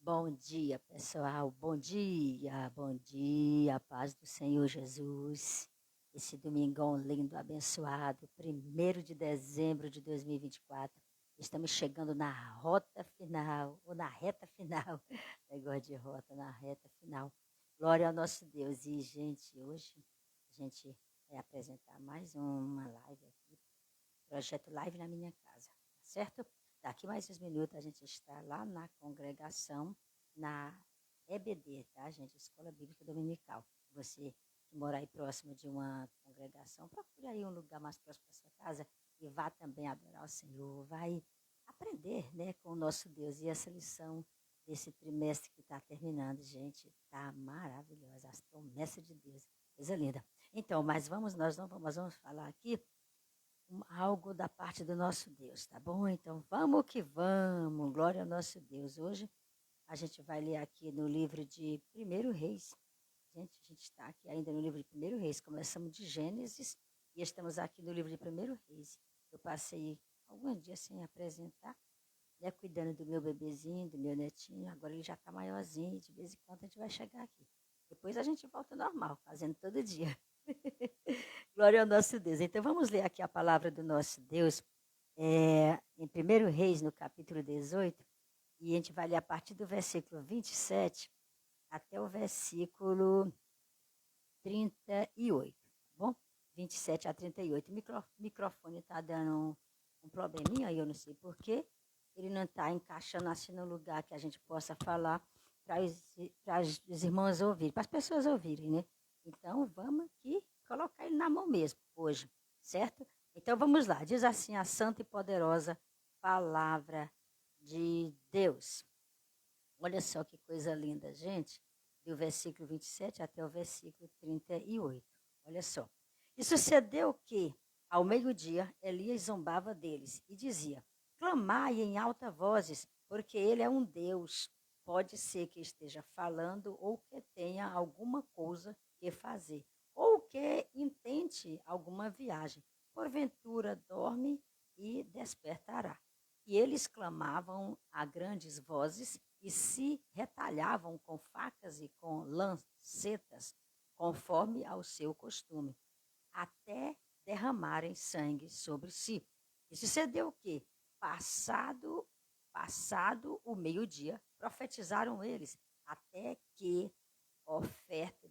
Bom dia, pessoal. Bom dia, paz do Senhor Jesus. Esse domingão lindo, abençoado, 1º de dezembro de 2024. Estamos chegando na rota final, ou na reta final. Negócio de rota, na reta final. Glória ao nosso Deus. E, gente, hoje a gente vai apresentar mais uma live aqui, projeto Live na Minha Casa, tá certo? Daqui mais uns minutos a gente está lá na congregação, na EBD, tá, gente? Escola Bíblica Dominical. Você que mora aí próximo de uma congregação, procure aí um lugar mais próximo da sua casa e vá também adorar o Senhor. Vai aprender, né, com o nosso Deus. E essa lição desse trimestre que está terminando, gente, está maravilhosa. As promessas de Deus, coisa linda. Então, mas nós vamos falar aqui algo da parte do nosso Deus, tá bom? Então vamos que vamos, glória ao nosso Deus. Hoje a gente vai ler aqui no livro de Primeiro Reis. A gente está aqui ainda no livro de Primeiro Reis, começamos de Gênesis e estamos aqui no livro de Primeiro Reis. Eu passei alguns dias sem apresentar, né, cuidando do meu bebezinho, do meu netinho, agora ele já está maiorzinho, de vez em quando a gente vai chegar aqui. Depois a gente volta ao normal, fazendo todo dia. Glória ao nosso Deus. Então vamos ler aqui a palavra do nosso Deus em 1 Reis, no capítulo 18, e a gente vai ler a partir do versículo 27 até o versículo 38, tá bom? 27 a 38. O microfone está dando um probleminha aí, eu não sei porquê. Ele não está encaixando assim no lugar que a gente possa falar para os irmãos ouvirem, para as pessoas ouvirem, né? Então vamos aqui colocar ele na mão mesmo hoje, certo? Então vamos lá. Diz assim a santa e poderosa palavra de Deus. Olha só que coisa linda, gente. Do versículo 27 até o versículo 38. Olha só. E sucedeu que, ao meio-dia, Elias zombava deles e dizia: Clamai em alta vozes, porque ele é um Deus. Pode ser que esteja falando ou que tenha alguma coisa que fazer, ou que intente alguma viagem. Porventura dorme e despertará. E eles clamavam a grandes vozes e se retalhavam com facas e com lancetas, conforme ao seu costume, até derramarem sangue sobre si. E sucedeu o quê? Passado o meio-dia, profetizaram eles, até que a oferta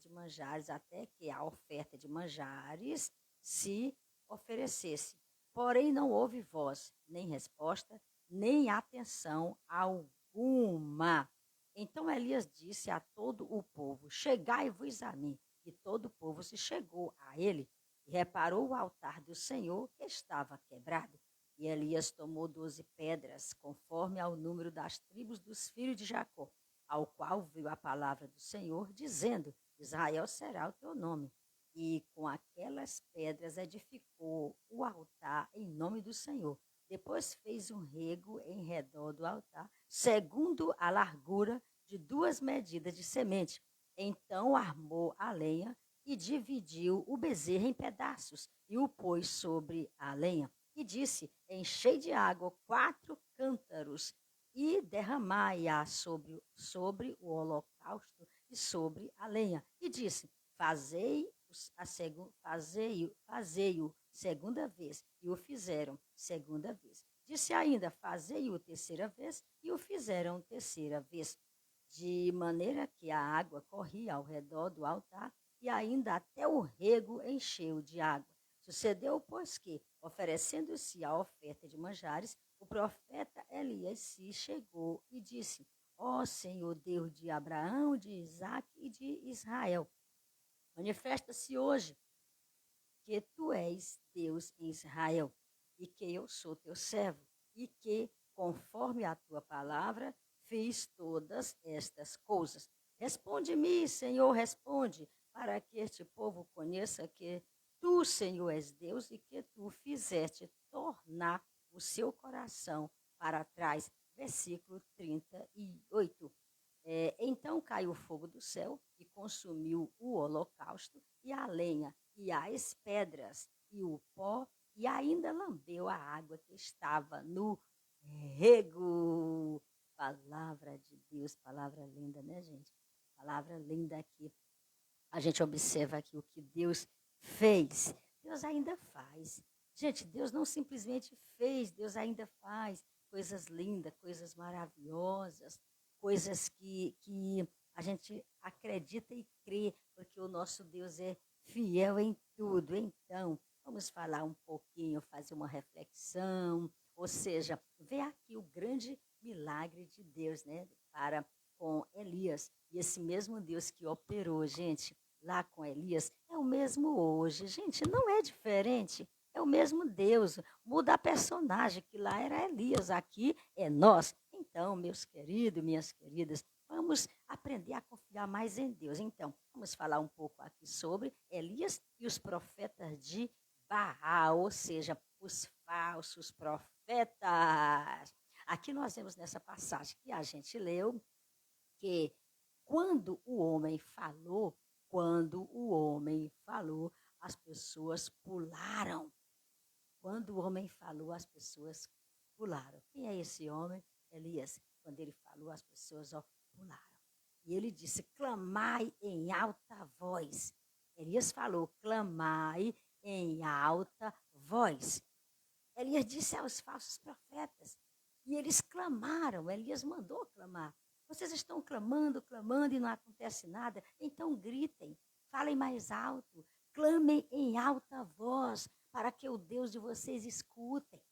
de manjares se oferecesse. Porém, não houve voz, nem resposta, nem atenção alguma. Então Elias disse a todo o povo: Chegai-vos a mim. E todo o povo se chegou a ele e reparou o altar do Senhor que estava quebrado. E Elias tomou 12 pedras, conforme ao número das tribos dos filhos de Jacó, ao qual veio a palavra do Senhor, dizendo: Israel será o teu nome. E com aquelas pedras edificou o altar em nome do Senhor. Depois fez um rego em redor do altar, segundo a largura de 2 medidas de semente. Então armou a lenha e dividiu o bezerro em pedaços e o pôs sobre a lenha. E disse: Enchei de água 4 cântaros e derramai-a sobre o holocausto e sobre a lenha. E disse: Fazei-o segunda vez. E o fizeram segunda vez. Disse ainda: Fazei-o terceira vez. E o fizeram terceira vez. De maneira que a água corria ao redor do altar e ainda até o rego encheu de água. Sucedeu, pois, que, oferecendo-se a oferta de manjares, o profeta Elias se chegou e disse: Ó Senhor Deus de Abraão, de Isaque e de Israel, manifesta-se hoje que tu és Deus em Israel e que eu sou teu servo e que, conforme a tua palavra, fiz todas estas coisas. Responde-me, Senhor, responde, para que este povo conheça que tu, Senhor, és Deus e que tu fizeste tornar o seu coração para trás. Versículo 38. Então caiu o fogo do céu e consumiu o holocausto e a lenha e as pedras e o pó e ainda lambeu a água que estava no rego. Palavra de Deus, palavra linda, né, gente? Palavra linda aqui. A gente observa aqui o que Deus fez. Deus ainda faz. Gente, Deus não simplesmente fez, Deus ainda faz coisas lindas, coisas maravilhosas, coisas que a gente acredita e crê, porque o nosso Deus é fiel em tudo. Então, vamos falar um pouquinho, fazer uma reflexão, ou seja, ver aqui o grande milagre de Deus, né, para com Elias. E esse mesmo Deus que operou, gente, lá com Elias, é o mesmo hoje. Gente, não é diferente. É o mesmo Deus. Muda a personagem, que lá era Elias, aqui é nós. Então, meus queridos, minhas queridas, vamos aprender a confiar mais em Deus. Então, vamos falar um pouco aqui sobre Elias e os profetas de Baal, ou seja, os falsos profetas. Aqui nós vemos nessa passagem que a gente leu que quando o homem falou, as pessoas pularam. Quando o homem falou, as pessoas pularam. Quem é esse homem? Elias. Quando ele falou, as pessoas pularam. E ele disse: clamai em alta voz. Elias falou: clamai em alta voz. Elias disse aos falsos profetas. E eles clamaram, Elias mandou clamar. Vocês estão clamando, clamando e não acontece nada? Então gritem, falem mais alto, clamem em alta voz, para que o Deus de vocês escutem.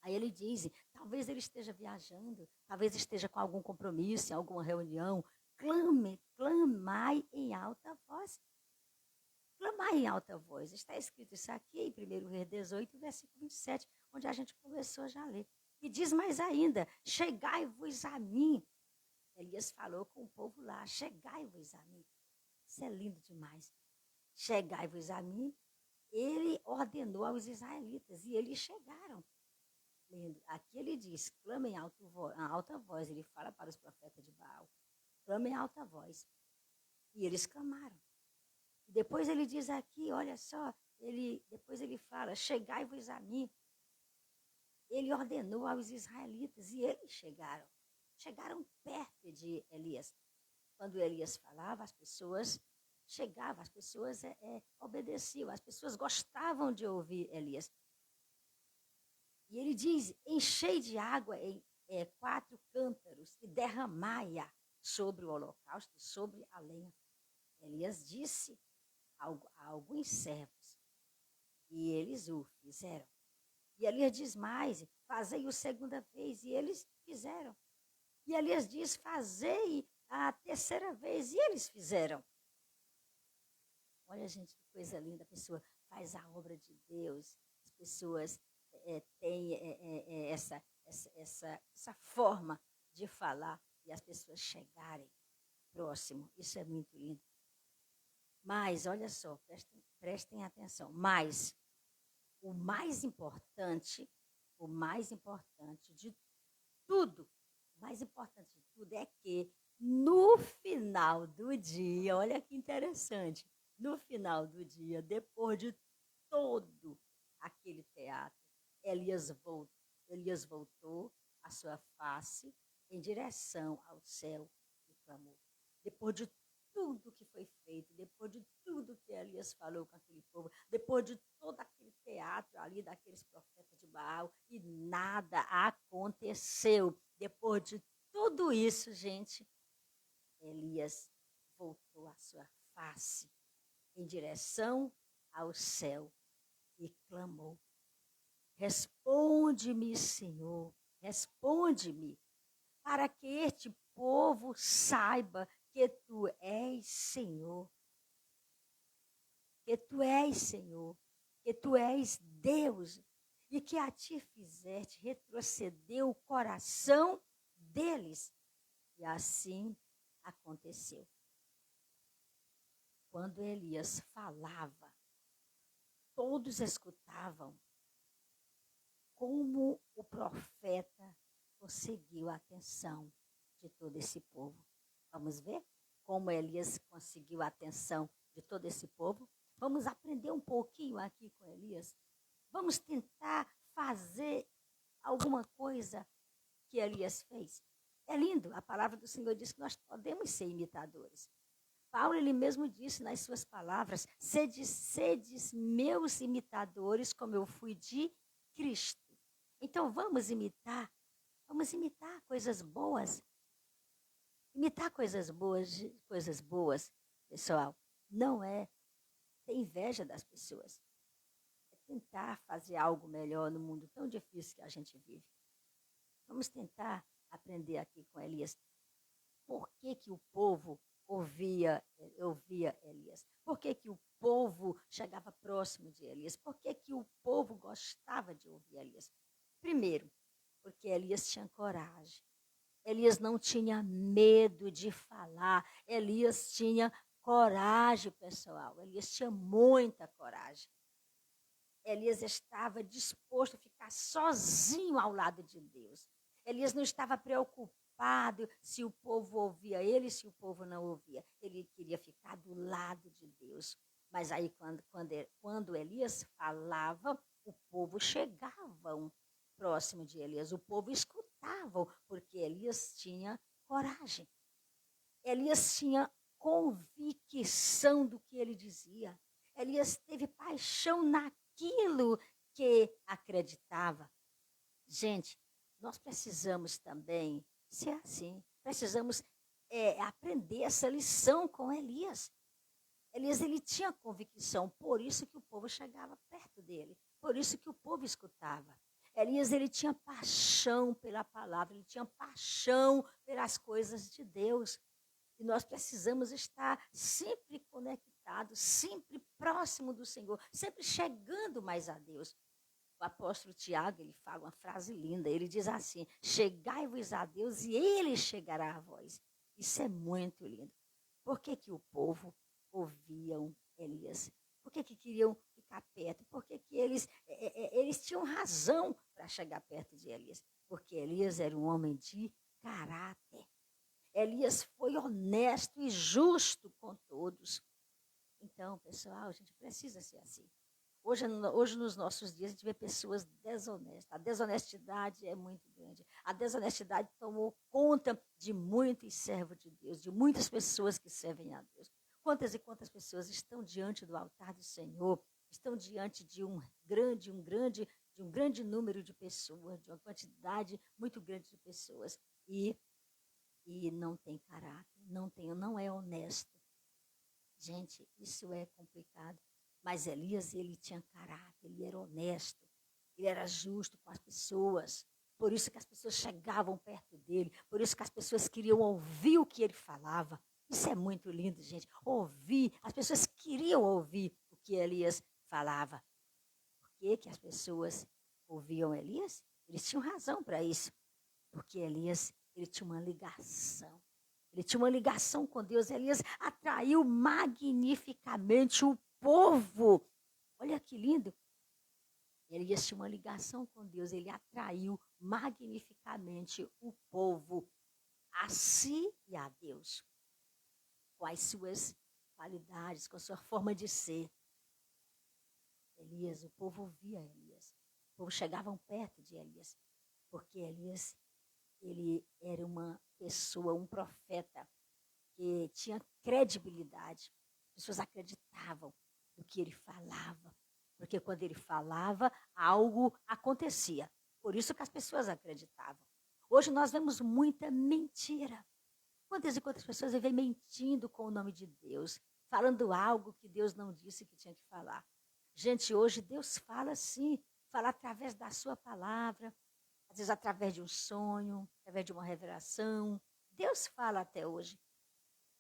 Aí ele diz, talvez ele esteja viajando, talvez esteja com algum compromisso, em alguma reunião. Clamai em alta voz. Clamar em alta voz. Está escrito isso aqui em 1 Reis 18, versículo 27, onde a gente começou já a ler. E diz mais ainda, chegai-vos a mim. Elias falou com o povo lá, chegai-vos a mim. Isso é lindo demais. Chegai-vos a mim. Ele ordenou aos israelitas e eles chegaram. Lindo. Aqui ele diz, clame em alta voz. Ele fala para os profetas de Baal, clame em alta voz. E eles clamaram. E depois ele diz aqui, olha só, depois ele fala, chegai-vos a mim. Ele ordenou aos israelitas e eles chegaram. Chegaram perto de Elias. Quando Elias falava, as pessoas chegavam, as pessoas obedeciam, as pessoas gostavam de ouvir Elias. E ele diz, enchei de água 4 cântaros e derramai-a sobre o holocausto, sobre a lenha. Elias disse a alguns servos, e eles o fizeram. E Elias diz mais, fazei-o segunda vez, e eles fizeram. E Elias diz, fazei a terceira vez, e eles fizeram. Olha, gente, que coisa linda, a pessoa faz a obra de Deus, as pessoas têm essa forma de falar, e as pessoas chegarem próximo, isso é muito lindo. Mas, olha só, prestem atenção, mas o mais importante de tudo, é que no final do dia, olha que interessante, no final do dia, depois de todo aquele teatro, Elias voltou a sua face em direção ao céu e clamou. Depois de tudo que foi feito, depois de tudo que Elias falou com aquele povo, depois de todo aquele teatro ali daqueles profetas de Baal, e nada aconteceu. Depois de tudo isso, gente, Elias voltou a sua face em direção ao céu e clamou: responde-me, Senhor, responde-me, para que este povo saiba que tu és Senhor, que tu és Senhor, que tu és Deus, e que a ti fizeste retroceder o coração deles. E assim aconteceu. Quando Elias falava, todos escutavam. Como o profeta conseguiu a atenção de todo esse povo. Vamos ver como Elias conseguiu a atenção de todo esse povo? Vamos aprender um pouquinho aqui com Elias. Vamos tentar fazer alguma coisa que Elias fez. É lindo, a palavra do Senhor diz que nós podemos ser imitadores. Paulo, ele mesmo disse nas suas palavras, sedes meus imitadores, como eu fui de Cristo. Então, vamos imitar coisas boas. Imitar coisas boas, pessoal, não é ter inveja das pessoas. É tentar fazer algo melhor no mundo tão difícil que a gente vive. Vamos tentar aprender aqui com Elias. Por que, que o povo ouvia Elias? Por que, que o povo chegava próximo de Elias? Por que, que o povo gostava de ouvir Elias? Primeiro, porque Elias tinha coragem. Elias não tinha medo de falar. Elias tinha coragem, pessoal. Elias tinha muita coragem. Elias estava disposto a ficar sozinho ao lado de Deus. Elias não estava preocupado se o povo ouvia ele, se o povo não ouvia. Ele queria ficar do lado de Deus. Mas aí, quando Elias falava, o povo chegava próximo de Elias. O povo escutava, porque Elias tinha coragem. Elias tinha convicção do que ele dizia. Elias teve paixão naquilo que acreditava. Gente, nós precisamos também ser assim. Precisamos aprender essa lição com Elias. Elias, ele tinha convicção, por isso que o povo chegava perto dele, por isso que o povo escutava. Elias, ele tinha paixão pela palavra, ele tinha paixão pelas coisas de Deus. E nós precisamos estar sempre conectados, sempre próximo do Senhor, sempre chegando mais a Deus. O apóstolo Tiago, ele fala uma frase linda, ele diz assim, chegai-vos a Deus e ele chegará a vós. Isso é muito lindo. Por que, que o povo ouviam Elias? Por que, que queriam ficar perto? Por que, que eles tinham razão para chegar perto de Elias? Porque Elias era um homem de caráter. Elias foi honesto e justo com todos. Então, pessoal, a gente precisa ser assim. Hoje, nos nossos dias, a gente vê pessoas desonestas. A desonestidade é muito grande. A desonestidade tomou conta de muitos servos de Deus, de muitas pessoas que servem a Deus. Quantas e quantas pessoas estão diante do altar do Senhor, estão diante de um grande número de pessoas, de uma quantidade muito grande de pessoas, e não tem caráter, não é honesto. Gente, isso é complicado. Mas Elias, ele tinha caráter, ele era honesto, ele era justo com as pessoas. Por isso que as pessoas chegavam perto dele, por isso que as pessoas queriam ouvir o que ele falava. Isso é muito lindo, gente. Ouvir, as pessoas queriam ouvir o que Elias falava. Por que, que as pessoas ouviam Elias? Eles tinham razão para isso. Porque Elias, ele tinha uma ligação. Ele tinha uma ligação com Deus. Elias atraiu magnificamente o povo. Olha que lindo. Elias tinha uma ligação com Deus. Ele atraiu magnificamente o povo a si e a Deus. Com as suas qualidades, com a sua forma de ser. Elias, o povo ouvia Elias. O povo chegavam perto de Elias. Porque Elias, ele era uma pessoa, um profeta que tinha credibilidade. As pessoas acreditavam no que ele falava, porque quando ele falava, algo acontecia. Por isso que as pessoas acreditavam. Hoje nós vemos muita mentira. Quantas e quantas pessoas vivem mentindo com o nome de Deus, falando algo que Deus não disse que tinha que falar. Gente, hoje Deus fala sim, fala através da sua palavra, às vezes através de um sonho, através de uma revelação. Deus fala até hoje.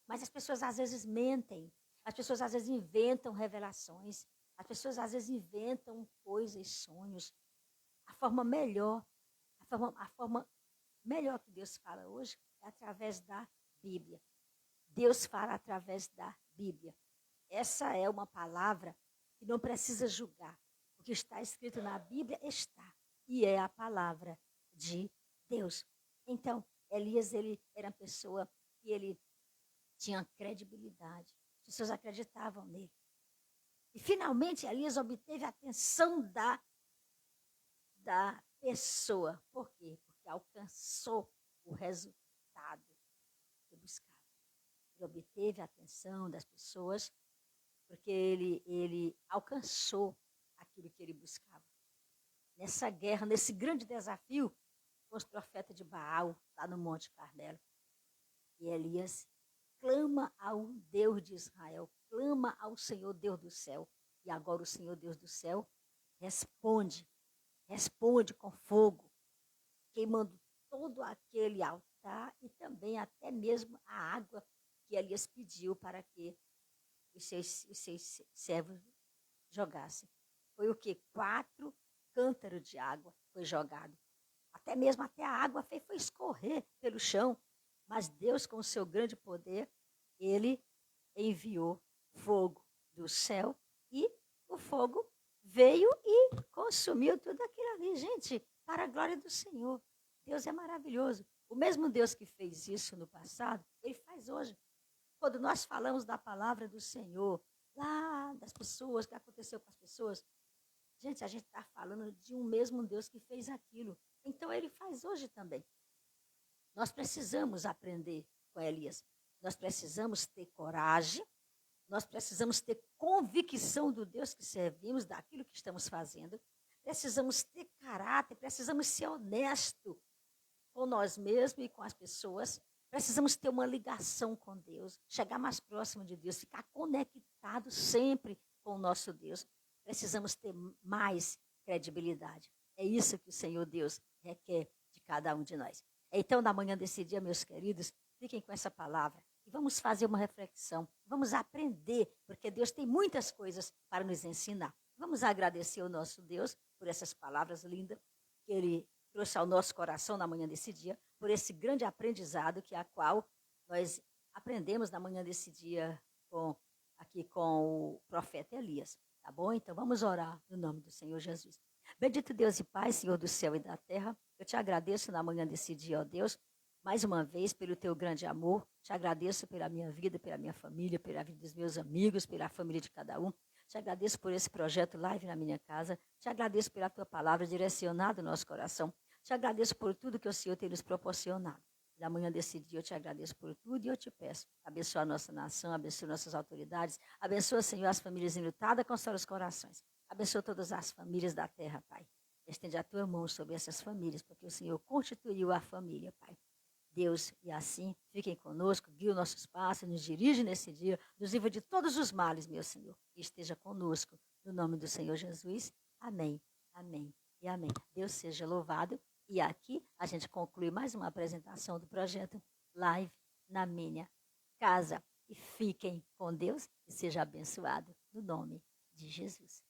Mas as pessoas às vezes mentem. As pessoas às vezes inventam revelações. As pessoas às vezes inventam coisas, sonhos. A forma melhor que Deus fala hoje é através da Bíblia. Deus fala através da Bíblia. Essa é uma palavra que não precisa julgar. O que está escrito na Bíblia está. E é a palavra de Deus. Então, Elias, ele era uma pessoa que ele tinha credibilidade. As pessoas acreditavam nele. E, finalmente, Elias obteve a atenção da pessoa. Por quê? Porque alcançou o resultado. teve a atenção das pessoas, porque ele alcançou aquilo que ele buscava. Nessa guerra, nesse grande desafio, com os profetas de Baal, lá no Monte Carmelo. E Elias clama ao Deus de Israel, clama ao Senhor Deus do céu. E agora o Senhor Deus do céu responde com fogo, queimando todo aquele altar e também até mesmo a água que Elias pediu para que os seus servos jogassem. Foi o quê? 4 cântaros de água foi jogado. Até a água foi escorrer pelo chão. Mas Deus, com o seu grande poder, ele enviou fogo do céu e o fogo veio e consumiu tudo aquilo ali. Gente, para a glória do Senhor. Deus é maravilhoso. O mesmo Deus que fez isso no passado, ele faz hoje. Quando nós falamos da palavra do Senhor, lá das pessoas, o que aconteceu com as pessoas, gente, a gente está falando de um mesmo Deus que fez aquilo. Então, ele faz hoje também. Nós precisamos aprender com Elias. Nós precisamos ter coragem. Nós precisamos ter convicção do Deus que servimos, daquilo que estamos fazendo. Precisamos ter caráter, precisamos ser honestos com nós mesmos e com as pessoas. Precisamos ter uma ligação com Deus, chegar mais próximo de Deus, ficar conectado sempre com o nosso Deus. Precisamos ter mais credibilidade. É isso que o Senhor Deus requer de cada um de nós. Então, na manhã desse dia, meus queridos, fiquem com essa palavra e vamos fazer uma reflexão. Vamos aprender, porque Deus tem muitas coisas para nos ensinar. Vamos agradecer ao nosso Deus por essas palavras lindas que Ele trouxe ao nosso coração na manhã desse dia, por esse grande aprendizado que a qual nós aprendemos na manhã desse dia aqui com o profeta Elias. Tá bom? Então, vamos orar no nome do Senhor Jesus. Bendito Deus e Pai, Senhor do céu e da terra, eu te agradeço na manhã desse dia, ó Deus, mais uma vez pelo teu grande amor, te agradeço pela minha vida, pela minha família, pela vida dos meus amigos, pela família de cada um, te agradeço por esse projeto Live na Minha Casa, te agradeço pela tua palavra direcionada no nosso coração, te agradeço por tudo que o Senhor tem nos proporcionado. Na manhã desse dia eu te agradeço por tudo e eu te peço, abençoa a nossa nação, abençoa nossas autoridades, abençoa, Senhor, as famílias enlutadas, consola os corações. Abençoa todas as famílias da terra, Pai. Estende a tua mão sobre essas famílias, porque o Senhor constituiu a família, Pai. Deus, e assim, fiquem conosco, guie os nossos passos, nos dirige nesse dia, nos livra de todos os males, meu Senhor. E esteja conosco, no nome do Senhor Jesus. Amém, amém e amém. Deus seja louvado. E aqui a gente conclui mais uma apresentação do projeto Live na Minha Casa. E fiquem com Deus e seja abençoado no nome de Jesus.